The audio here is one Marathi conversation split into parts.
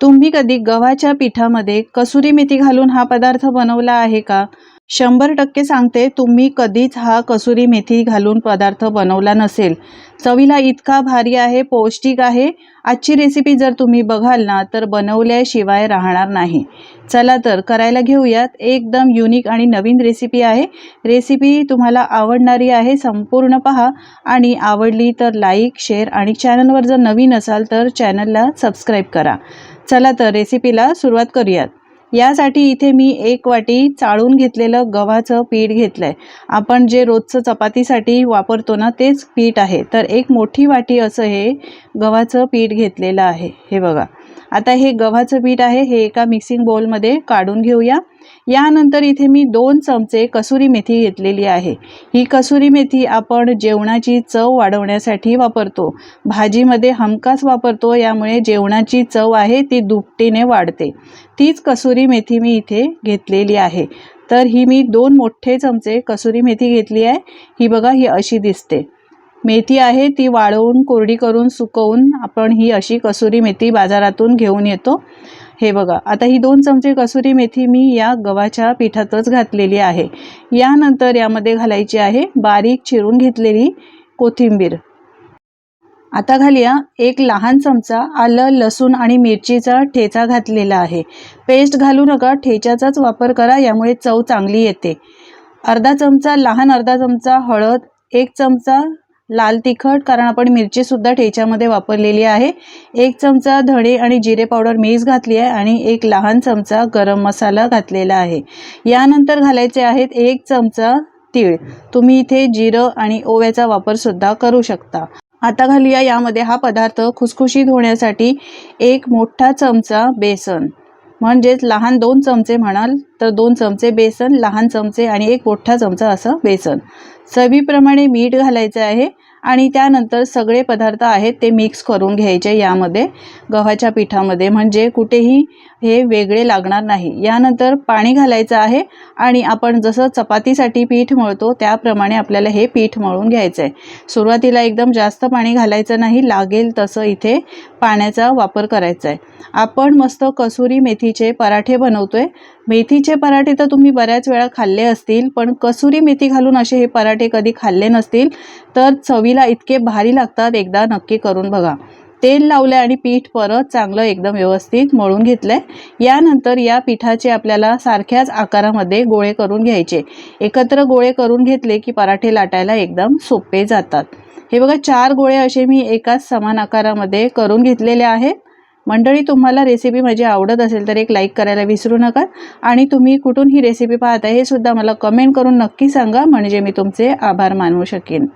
तुम्ही कधी गव्हाच्या पिठामध्ये कसुरी मेथी घालून हा पदार्थ बनवला आहे का? 100% सांगते, तुम्ही कधीच हा कसुरी मेथी घालून पदार्थ बनवला नसेल. चवीला इतका भारी आहे, पौष्टिक आहे. आजची रेसिपी जर तुम्ही बघाल ना तर बनवल्याशिवाय राहणार नाही. चला तर करायला घेऊयात. एकदम युनिक आणि नवीन रेसिपी आहे. रेसिपी तुम्हाला आवडणारी आहे. संपूर्ण पहा आणि आवडली तर लाईक, शेअर आणि चॅनलवर जर नवीन असाल तर चॅनलला सबस्क्राईब करा. चला तर रेसिपीला सुरुवात करूयात. यासाठी इथे मी 1 वाटी चाळून घेतलेलं गव्हाचं पीठ घेतलंय. आपण जे रोजचं चपातीसाठी वापरतो ना तेच पीठ आहे. तर 1 मोठी वाटी असं हे गव्हाचं पीठ घेतलेलं आहे. हे बघा. आता हे गव्हाचं पीठ आहे हे एका मिक्सिंग बाउलमध्ये काढून घेऊया. यानंतर इथे मी 2 चमचे कसुरी मेथी घेतलेली आहे. ही कसुरी मेथी आपण जेवणाची चव वाढवण्यासाठी वापरतो. भाजीमध्ये हमखास वापरतो. यामुळे जेवणाची चव आहे ती दुपटीने वाढते. तीच कसुरी मेथी मी इथे घेतलेली आहे. तर ही मी 2 मोठे चमचे कसुरी मेथी घेतली आहे. ही बघा ही अशी दिसते. मेथी आहे ती वाळवून कोरडी करून सुकवून आपण ही अशी कसुरी मेथी बाजारातून घेऊन येतो. हे बघा. आता ही 2 चमचे कसुरी मेथी मी या गव्हाच्या पिठातच घातलेली आहे. यानंतर यामध्ये घालायची आहे बारीक चिरून घेतलेली कोथिंबीर. आता घालूया 1 लहान चमचा आलं, लसूण आणि मिरचीचा ठेचा घातलेला आहे. पेस्ट घालू नका, ठेच्याचाच वापर करा, यामुळे चव चांगली येते. अर्धा चमचा हळद, 1 चमचा लाल तिखट, कारण आपण मिरची सुद्धा ठेच्यामध्ये वापरलेली आहे. 1 चमचा धणे आणि जिरे पावडर मिक्स घातली आहे आणि 1 लहान चमचा गरम मसाला घातलेला आहे. यानंतर घालायचे आहेत 1 चमचा तीळ. तुम्ही इथे जिरं आणि ओव्याचा वापर सुद्धा करू शकता. आता घालूया यामध्ये हा पदार्थ खुसखुशीत होण्यासाठी 1 मोठा चमचा बेसन, म्हणजेच लहान 2 चमचे म्हणाल तर 2 चमचे बेसन, लहान चमचे आणि 1 मोठा चमचा असं बेसन. चवीप्रमाणे मीठ घालायचं आहे आणि त्यानंतर सगळे पदार्थ आहेत ते मिक्स करून घ्यायचे यामध्ये गव्हाच्या पिठामध्ये, म्हणजे कुठेही हे वेगळे लागणार नाही. यानंतर पाणी घालायचं आहे आणि आपण जसं चपातीसाठी पीठ मळतो त्याप्रमाणे आपल्याला हे पीठ मळून घ्यायचं आहे. सुरुवातीला एकदम जास्त पाणी घालायचं नाही, लागेल तसं इथे पाण्याचा वापर करायचा आहे. आपण मस्त कसुरी मेथीचे पराठे बनवतोय. मेथीचे पराठे तर तुम्ही बऱ्याच वेळा खाल्ले असतील, पण कसुरी मेथी घालून असे हे पराठे कधी खाल्ले नसतील तर चवीला इतके भारी लागतात. एकदा नक्की करून बघा. तेल लावलं आणि पीठ परत चांगलं एकदम व्यवस्थित मळून घेतलंय. यानंतर या पिठाचे आपल्याला सारख्याच आकारामध्ये गोळे करून घ्यायचे. एकत्र गोळे करून घेतले की पराठे लाटायला एकदम सोपे जातात. हे बघा 4 गोळे असे मी एकाच समान आकारामध्ये करून घेतलेले आहेत. मंडळी, तुम्हाला रेसिपी माझी आवडत असेल तर एक लाईक करायला विसरू नका आणि तुम्ही कुठून ही रेसिपी पाहताय हे सुद्धा मला कमेंट करून नक्की सांगा, म्हणजे मी तुमचे आभार मानू शकेन.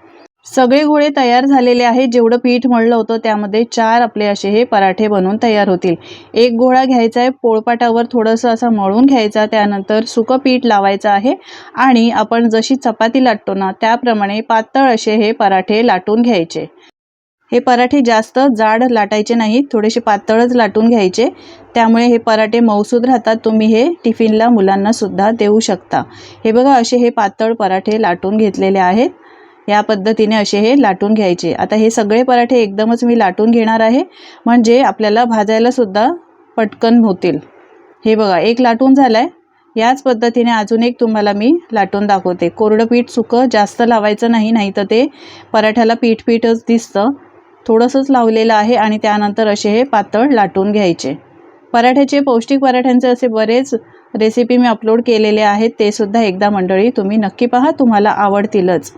सगळे गोळे तयार झालेले आहेत. जेवढं पीठ मळलं होतं त्यामध्ये 4 आपले असे हे पराठे बनवून तयार होतील. 1 गोळा घ्यायचा आहे, पोळपाटावर थोडंसं असं मळून घ्यायचा, त्यानंतर सुकं पीठ लावायचं आहे आणि आपण जशी चपाती लाटतो ना त्याप्रमाणे पातळ असे हे पराठे लाटून घ्यायचे. हे पराठे जास्त जाड लाटायचे नाहीत, थोडेसे पातळच लाटून घ्यायचे. त्यामुळे हे पराठे मऊसूद राहतात. तुम्ही हे टिफिनला मुलांना सुद्धा देऊ शकता. हे बघा असे हे पातळ पराठे लाटून घेतलेले आहेत. या पद्धतीने असे हे लाटून घ्यायचे. आता हे सगळे पराठे एकदमच मी लाटून घेणार आहे, म्हणजे आपल्याला भाजायला सुद्धा पटकन होतील. हे बघा 1 लाटून झालाय. याच पद्धतीने अजून एक तुम्हाला मी लाटून दाखवते. कोरडं पीठ सुकं जास्त लावायचं नाही, नाहीतर ते पराठ्याला पीठच दिसतं. थोडंसंच लावलेलं आहे आणि त्यानंतर असे हे पातळ लाटून घ्यायचे. पराठ्याचे, पौष्टिक पराठ्यांचे असे बरेच रेसिपी मी अपलोड केलेले आहेत, ते सुद्धा एकदा मंडळी तुम्ही नक्की पहा, तुम्हाला आवडतीलच.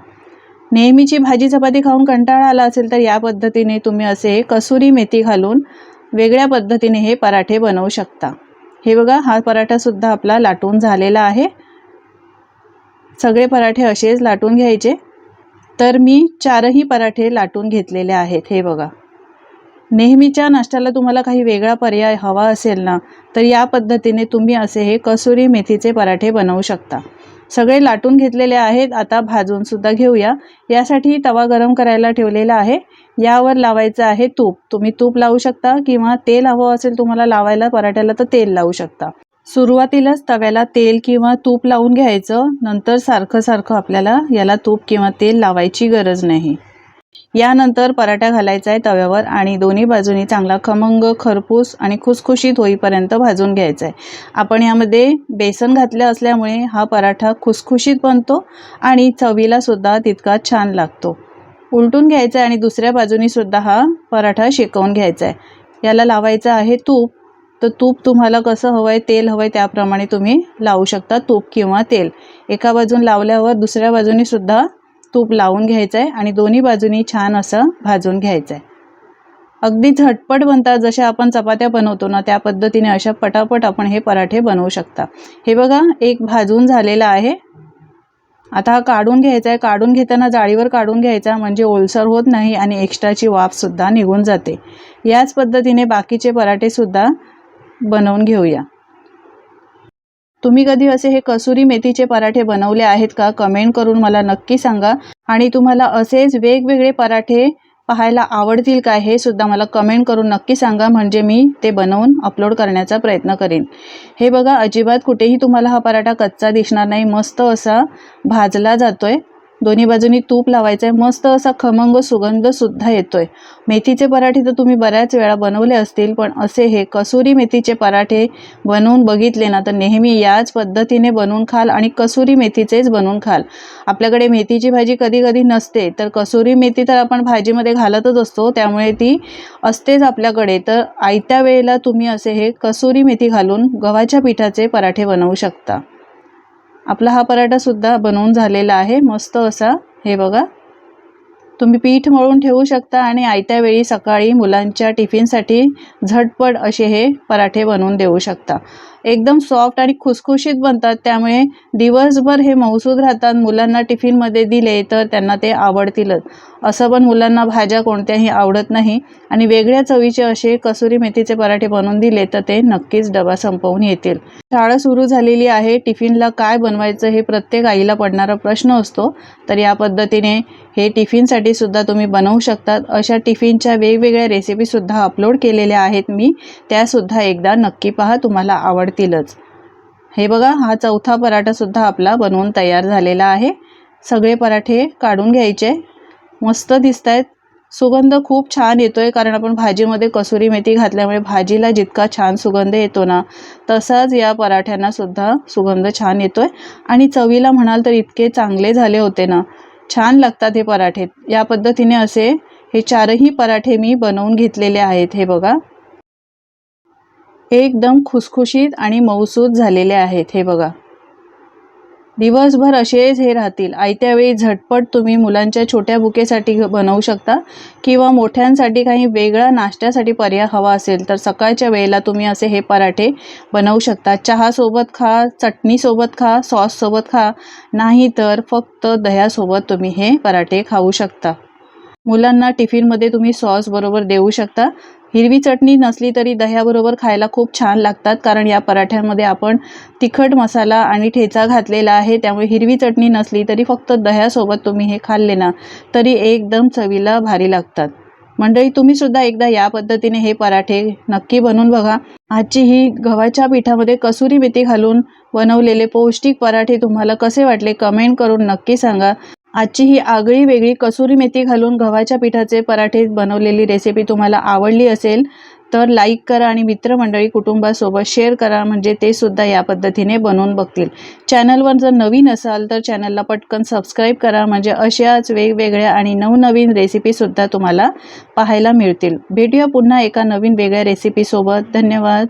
नेहमीची भाजी चपाती खाऊन कंटाळा आला असेल तर या पद्धतीने तुम्ही असे कसुरी मेथी घालून वेगळ्या पद्धतीने हे पराठे बनवू शकता. हे बघा हा पराठा सुद्धा आपला लाटून झालेला आहे. सगळे पराठे असेच लाटून घ्यायचे. तर मी 4ही पराठे लाटून घेतलेले आहेत. हे बघा. नेहमीच्या नाश्त्याला तुम्हाला काही वेगळा पर्याय हवा असेल ना तर या पद्धतीने तुम्ही असे हे कसुरी मेथीचे पराठे बनवू शकता. सगळे लाटून घेतलेले आहेत. आता भाजून सुद्धा घेऊया. यासाठी तवा गरम करायला ठेवलेला आहे. यावर लावायचं आहे तूप. तुम्ही तूप लावू शकता किंवा तेल हवं असेल तुम्हाला लावायला पराठ्याला तर तेल लावू शकता. सुरुवातीलाच तव्याला तेल किंवा तूप लावून घ्यायचं, नंतर सारखं आपल्याला याला तूप किंवा तेल लावायची गरज नाही. यानंतर पराठा घालायचा आहे तव्यावर आणि दोन्ही बाजूनी चांगला खमंग, खरपूस आणि खुसखुशीत होईपर्यंत भाजून घ्यायचा आहे। आपण यामध्ये बेसन घातले असल्यामुळे हा पराठा खुसखुशीत बनतो आणि चवीला सुद्धा तितकाच छान लागतो। उलटून घ्यायचा आहे आणि दुसऱ्या बाजूनी सुद्धा हा पराठा शेकवून घ्यायचा आहे। याला लावायचं आहे तूप। तर तूप तुम्हाला कसं हवं आहे, तेल हवं आहे त्याप्रमाणे तुम्ही लावू शकता, तूप किंवा तेल। एका बाजून लावल्यावर दुसऱ्या बाजूनी सुद्धा तूप लावून घ्यायचं आहे आणि दोन्ही बाजूनी छान असं भाजून घ्यायचं आहे। अगदी झटपट बनतात, जसे आपण चपात्या बनवतो ना त्या पद्धतीने अशा पटापट आपण हे पराठे बनवू शकता। हे बघा, एक भाजून झालेला आहे। आता हा काढून घ्यायचा आहे। काढून घेताना जाळीवर काढून घ्यायचा, म्हणजे ओलसर होत नाही आणि एक्स्ट्राची वाफ सुद्धा निघून जाते। याच पद्धतीने बाकीचे पराठे सुद्धा बनवून घेऊया। तुम्ही कधी असे हे कसुरी मेथीचे पराठे बनवले आहेत का? कमेंट करून मला नक्की सांगा। आणि तुम्हाला असेच वेगवेगळे पराठे पाहायला आवडतील का, हे सुद्धा मला कमेंट करून नक्की सांगा, म्हणजे मी ते बनवून अपलोड करण्याचा प्रयत्न करेन। हे बघा, अजिबात कुठेही तुम्हाला हा पराठा कच्चा दिसणार नाही, मस्त असा भाजला जातोय। दोन्ही बाजूनी तूप लावायचं आहे, मस्त असा खमंग सुगंध सुद्धा येतोय। मेथीचे पराठे तर तुम्ही बऱ्याच वेळा बनवले असतील, पण असे हे कसुरी मेथीचे पराठे बनवून बघितले ना तर नेहमी याच पद्धतीने बनवून खाल आणि कसुरी मेथीचेच बनवून खाल। आपल्याकडे मेथीची भाजी कधी कधी नसते, तर कसुरी मेथी तर आपण भाजीमध्ये घालतच असतो, त्यामुळे ती असतेच आपल्याकडे। तर आयत्या वेळेला तुम्ही असे हे कसुरी मेथी घालून गव्हाच्या पिठाचे पराठे बनवू शकता। आपला हा पराठा सुद्धा बनवून झालेला आहे मस्त असा। हे बघा, तुम्ही पीठ मळून ठेवू शकता आणि आयत्या वेळी सकाळी मुलांच्या टिफिनसाठी झटपट असे हे पराठे बनवून देऊ शकता। एकदम सॉफ्ट आणि खुसखुशीत बनतात, त्यामुळे दिवसभर हे मऊसूद राहतात। मुलांना टिफिनमध्ये दिले तर त्यांना ते आवडतीलच। असं पण मुलांना भाज्या कोणत्याही आवडत नाही आणि वेगळ्या चवीचे असे कसुरी मेथीचे पराठे बनवून दिले तर ते नक्कीच डबा संपवून येतील। शाळा सुरू झालेली आहे, टिफिनला काय बनवायचं हे प्रत्येक आईला पडणारा प्रश्न असतो। तर या पद्धतीने हे टिफिनसाठी सुद्धा तुम्ही बनवू शकतात। अशा टिफिनच्या वेगवेगळ्या रेसिपी सुद्धा अपलोड केलेल्या आहेत मी, त्या सुद्धा एकदा नक्की पहा, तुम्हाला आवडतीलच। हे बघा, हा चौथा पराठा सुद्धा आपला बनवून तयार झालेला आहे। सगळे पराठे काढून घ्यायचे, मस्त दिसतायत। सुगंध खूप छान येतोय, कारण आपण भाजीमध्ये कसुरी मेथी घातल्यामुळे भाजीला जितका छान सुगंध येतो ना, तसाच या पराठ्यांना सुद्धा सुगंध छान येतोय। आणि चवीला म्हणाल तर इतके चांगले झाले होते ना, छान लागतात हे पराठे। या पद्धतीने असे हे चारही पराठे मी बनवून घेतलेले आहेत। हे बघा, एकदम खुसखुशीत आणि मऊसूद झालेले आहेत। हे बघा, दिवसभर असेच हे राहतील। आयत्या वेळी झटपट तुम्ही मुलांच्या छोट्या बुकेसाठी बनवू शकता, किंवा मोठ्यांसाठी काही वेगळा नाश्त्यासाठी पर्याय हवा असेल तर सकाळच्या वेळेला तुम्ही असे हे पराठे बनवू शकता। चहा सोबत खा, चटणी सोबत खा, सॉस सोबत खा, नाही तर फक्त दह्यासोबत तुम्ही हे पराठे खाऊ शकता। मुलांना टिफिनमध्ये तुम्ही सॉस बरोबर देऊ शकता। हिरवी चटणी नसली तरी दह्याबरोबर खायला खूप छान लागतात, कारण या पराठ्यांमध्ये आपण तिखट मसाला आणि ठेचा घातलेला आहे, त्यामुळे हिरवी चटणी नसली तरी फक्त दह्यासोबत तुम्ही हे खाल्ले ना तरी एकदम चवीला भारी लागतात। मंडळी, तुम्ही सुद्धा एकदा या पद्धतीने हे पराठे नक्की बनवून बघा। आजची ही गव्हाच्या पिठामध्ये कसुरी मेथी घालून बनवलेले पौष्टिक पराठे तुम्हाला कसे वाटले, कमेंट करून नक्की सांगा। आजची ही आगळी वेगळी कसुरी मेथी घालून गव्हाच्या पिठाचे पराठे बनवलेली रेसिपी तुम्हाला आवडली असेल तर लाईक करा आणि मित्रमंडळी कुटुंबासोबत शेअर करा, म्हणजे ते सुद्धा या पद्धतीने बनवून बघतील। चॅनलवर जर नवीन असाल तर चॅनलला पटकन सबस्क्राईब करा, म्हणजे अशाच वेगवेगळ्या आणि नवनवीन रेसिपीसुद्धा तुम्हाला पाहायला मिळतील। भेटूया पुन्हा एका नवीन वेगळ्या रेसिपीसोबत। धन्यवाद।